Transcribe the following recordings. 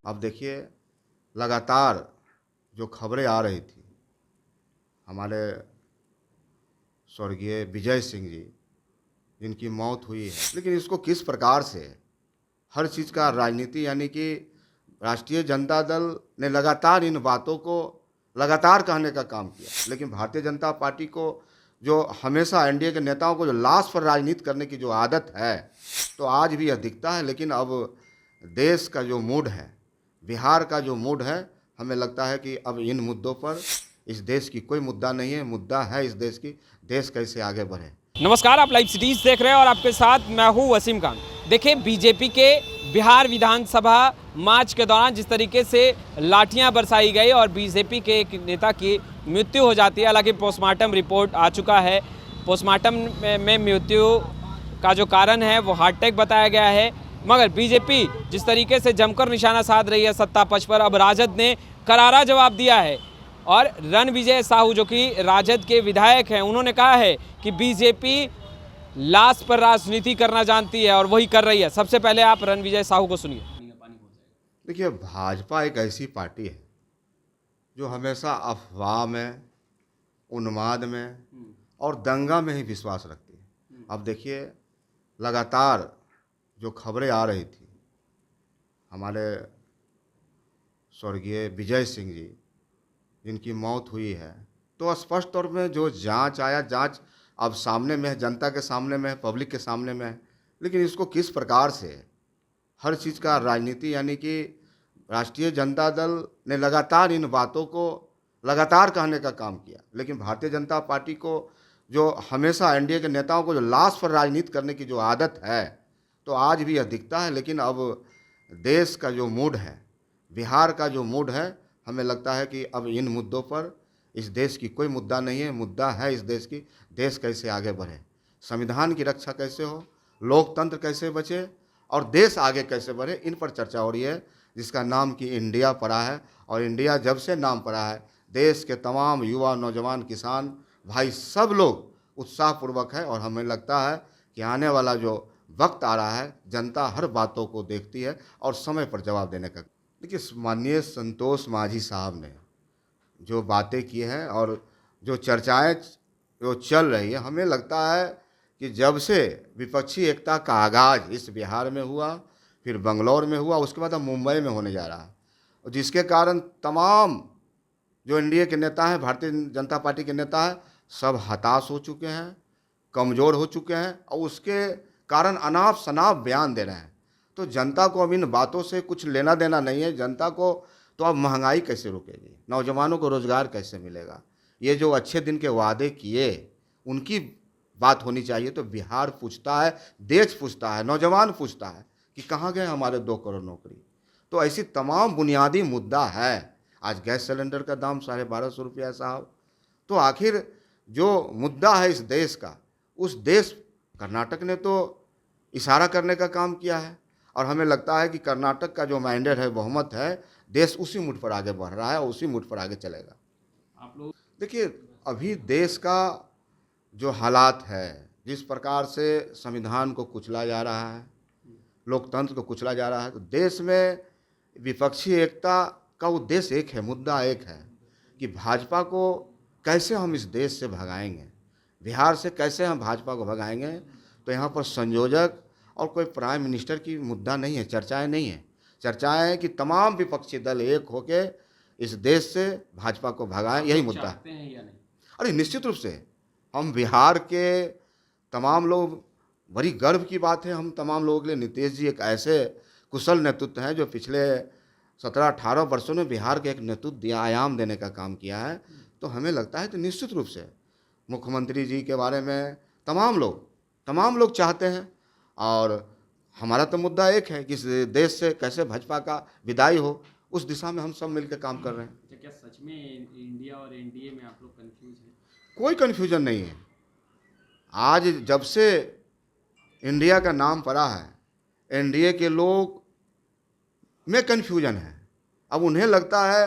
अब देखिए, लगातार जो खबरें आ रही थी हमारे स्वर्गीय विजय सिंह जी जिनकी मौत हुई है, लेकिन इसको किस प्रकार से हर चीज़ का राजनीति यानी कि राष्ट्रीय जनता दल ने लगातार इन बातों को लगातार कहने का काम किया, लेकिन भारतीय जनता पार्टी को जो हमेशा एनडीए के नेताओं को जो लाश पर राजनीति करने की जो आदत है, तो आज भी यह दिखता है। लेकिन अब देश का जो मूड है, बिहार का जो मूड है, हमें लगता है कि अब इन मुद्दों पर इस देश की कोई मुद्दा नहीं है, मुद्दा है इस देश की देश कैसे आगे बढ़े। नमस्कार, आप लाइव सिटीज देख रहे हैं और आपके साथ मैं हूं वसीम खान। देखिए, बीजेपी के बिहार विधानसभा मार्च के दौरान जिस तरीके से लाठियां बरसाई गई और बीजेपी के एक नेता की मृत्यु हो जाती है। हालांकि पोस्टमार्टम रिपोर्ट आ चुका है। पोस्टमार्टम में मृत्यु का जो कारण है वो हार्ट अटैक बताया गया है, मगर बीजेपी जिस तरीके से जमकर निशाना साध रही है सत्ता पक्ष पर, अब राजद ने करारा जवाब दिया है। और रणविजय साहू जो कि राजद के विधायक हैं, उन्होंने कहा है कि बीजेपी लाश पर राजनीति करना जानती है और वही कर रही है। सबसे पहले आप रणविजय साहू को सुनिए। देखिए, भाजपा एक ऐसी पार्टी है जो हमेशा अफवाह में, उन्माद में और दंगा में ही विश्वास रखती है। अब देखिए, लगातार जो खबरें आ रही थी हमारे स्वर्गीय विजय सिंह जी जिनकी मौत हुई है, तो स्पष्ट तौर में जो जांच आया, जांच अब सामने में है, जनता के सामने में है, पब्लिक के सामने में है, लेकिन इसको किस प्रकार से हर चीज़ का राजनीति यानी कि राष्ट्रीय जनता दल ने लगातार इन बातों को लगातार कहने का काम किया, लेकिन भारतीय जनता पार्टी को जो हमेशा एनडीए के नेताओं को जो लाश पर राजनीति करने की जो आदत है, तो आज भी यह दिखता है। लेकिन अब देश का जो मूड है, बिहार का जो मूड है, हमें लगता है कि अब इन मुद्दों पर इस देश की कोई मुद्दा नहीं है, मुद्दा है इस देश की देश कैसे आगे बढ़े, संविधान की रक्षा कैसे हो, लोकतंत्र कैसे बचे और देश आगे कैसे बढ़े, इन पर चर्चा हो रही है, जिसका नाम कि इंडिया पड़ा है। और इंडिया जब से नाम पड़ा है, देश के तमाम युवा, नौजवान, किसान भाई सब लोग उत्साहपूर्वक है। और हमें लगता है कि आने वाला जो वक्त आ रहा है, जनता हर बातों को देखती है और समय पर जवाब देने का। देखिए, माननीय संतोष मांझी साहब ने जो बातें की हैं और जो चर्चाएं जो चल रही है, हमें लगता है कि जब से विपक्षी एकता का आगाज़ इस बिहार में हुआ, फिर बंगलौर में हुआ, उसके बाद अब मुंबई में होने जा रहा है, और जिसके कारण तमाम जो एनडीए के नेता हैं, भारतीय जनता पार्टी के नेता हैं, सब हताश हो चुके हैं, कमज़ोर हो चुके हैं और उसके कारण अनाप शनाप बयान दे रहे हैं। तो जनता को अब इन बातों से कुछ लेना देना नहीं है। जनता को तो अब महंगाई कैसे रुकेगी, नौजवानों को रोज़गार कैसे मिलेगा, ये जो अच्छे दिन के वादे किए उनकी बात होनी चाहिए। तो बिहार पूछता है, देश पूछता है, नौजवान पूछता है कि कहाँ गए हमारे 2 करोड़ नौकरी। तो ऐसी तमाम बुनियादी मुद्दा है। आज गैस सिलेंडर का दाम 1250 रुपया साहब। तो आखिर जो मुद्दा है इस देश का, उस देश कर्नाटक ने तो इशारा करने का काम किया है और हमें लगता है कि कर्नाटक का जो मैंडेट है, बहुमत है, देश उसी मुठ पर आगे बढ़ रहा है और उसी मुठ पर आगे चलेगा। आप लोग देखिए, अभी देश का जो हालात है, जिस प्रकार से संविधान को कुचला जा रहा है, लोकतंत्र को कुचला जा रहा है, तो देश में विपक्षी एकता का उद्देश्य एक है, मुद्दा एक है कि भाजपा को कैसे हम इस देश से भगाएंगे, बिहार से कैसे हम भाजपा को भगाएंगे। तो यहाँ पर संयोजक और कोई प्राइम मिनिस्टर की मुद्दा नहीं है, चर्चाएं नहीं है। चर्चाएं कि तमाम विपक्षी दल एक होके इस देश से भाजपा को भगाएं, यही मुद्दा है। या नहीं? अरे निश्चित रूप से हम बिहार के तमाम लोग, बड़ी गर्व की बात है हम तमाम लोगों के लिए, नीतीश जी एक ऐसे कुशल नेतृत्व हैं जो पिछले 17-18 वर्षों में बिहार के एक नेतृत्व आयाम देने का काम किया है। तो हमें लगता है तो निश्चित रूप से मुख्यमंत्री जी के बारे में तमाम लोग चाहते हैं। और हमारा तो मुद्दा एक है कि इस देश से कैसे भाजपा का विदाई हो, उस दिशा में हम सब मिलकर काम कर रहे हैं। क्या सच में इंडिया और एनडीए में आप लोग कंफ्यूज हैं? कोई कन्फ्यूजन नहीं है। आज जब से इंडिया का नाम पड़ा है, एनडीए के लोग में कन्फ्यूजन है। अब उन्हें लगता है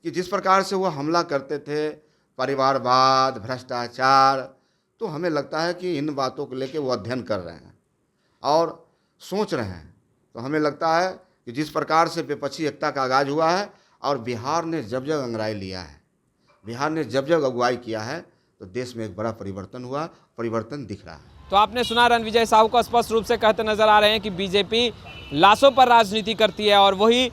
कि जिस प्रकार से वो हमला करते थे, परिवारवाद, भ्रष्टाचार, तो हमें लगता है कि इन बातों को लेकर वो अध्ययन कर रहे हैं और सोच रहे हैं। तो हमें लगता है कि जिस प्रकार से विपक्षी एकता का आगाज हुआ है और बिहार ने जब जब अंगड़ाई लिया है, बिहार ने जब जब अगुवाई किया है, तो देश में एक बड़ा परिवर्तन हुआ, परिवर्तन दिख रहा है। तो आपने सुना रणविजय साहू को स्पष्ट रूप से कहते नजर आ रहे हैं कि बीजेपी लाशों पर राजनीति करती है और वही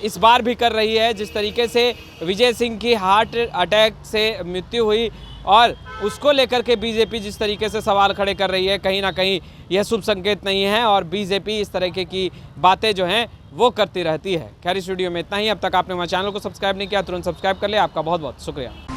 इस बार भी कर रही है। जिस तरीके से विजय सिंह की हार्ट अटैक से मृत्यु हुई और उसको लेकर के बीजेपी जिस तरीके से सवाल खड़े कर रही है, कहीं ना कहीं यह शुभ संकेत नहीं है और बीजेपी इस तरीके की बातें जो हैं वो करती रहती है। खैर, इस वीडियो में इतना ही। अब तक आपने हमारे चैनल को सब्सक्राइब नहीं किया, तुरंत सब्सक्राइब कर ले। आपका बहुत बहुत शुक्रिया।